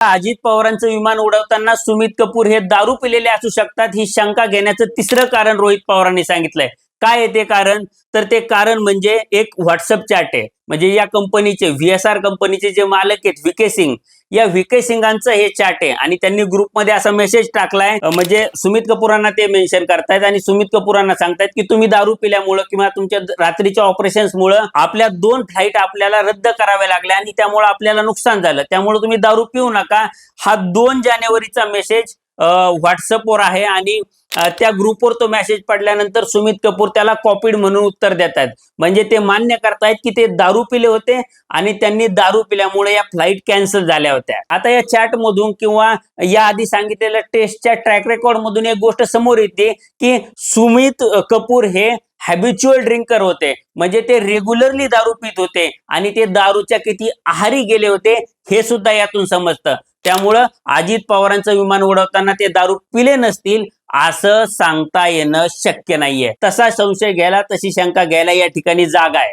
अजित पवारांचं विमान उडवताना सुमित कपूर हे दारू पिलेले असू शकतात, ही शंका घेण्याचं तिसरं कारण रोहित पवारांनी सांगितलंय. काय आहे ते कारण? तर ते कारण म्हणजे एक व्हॉट्सअप चॅट आहे. म्हणजे या कंपनीचे VSR कंपनीचे जे मालक आहेत VK सिंग, या VK सिंगांचं हे चॅट आहे आणि त्यांनी ग्रुपमध्ये असा मेसेज टाकलाय. म्हणजे सुमित कपूरांना ते मेन्शन करतायत आणि सुमित कपूरांना सांगतायत की तुम्ही दारू पिल्यामुळे किंवा तुमच्या रात्रीच्या ऑपरेशन्समुळे आपल्या 2 फ्लाईट आपल्याला रद्द कराव्या लागल्या आणि त्यामुळे आपल्याला नुकसान झालं, त्यामुळे तुम्ही दारू पिऊ नका. हा 2 जानेवारीचा मेसेज व्हॉट्सअपवर आहे आणि त्या ग्रुपवर तो मेसेज पडल्यानंतर सुमित कपूर त्याला कॉपीड म्हणून उत्तर देत आहेत. म्हणजे ते मान्य करतायत की ते दारू पिले होते आणि त्यांनी दारू पिल्यामुळे या फ्लाईट कॅन्सल झाल्या होत्या. आता या चॅट मधून किंवा या आधी सांगितलेल्या टेस्टच्या ट्रॅक रेकॉर्ड मधून एक गोष्ट समोर येते की सुमित कपूर हे हॅबिच्युअल ड्रिंकर होते. म्हणजे ते रेग्युलरली दारू पित होते आणि ते दारूच्या किती आहारी गेले होते हे सुद्धा यातून समजतं. त्यामुळं अजित पवारांचं विमान उडवताना ते दारू पिले नसतील असं सांगता येणं शक्य नाहीये. तसा संशय घ्यायला, तशी शंका घ्यायला या ठिकाणी जागा आहे.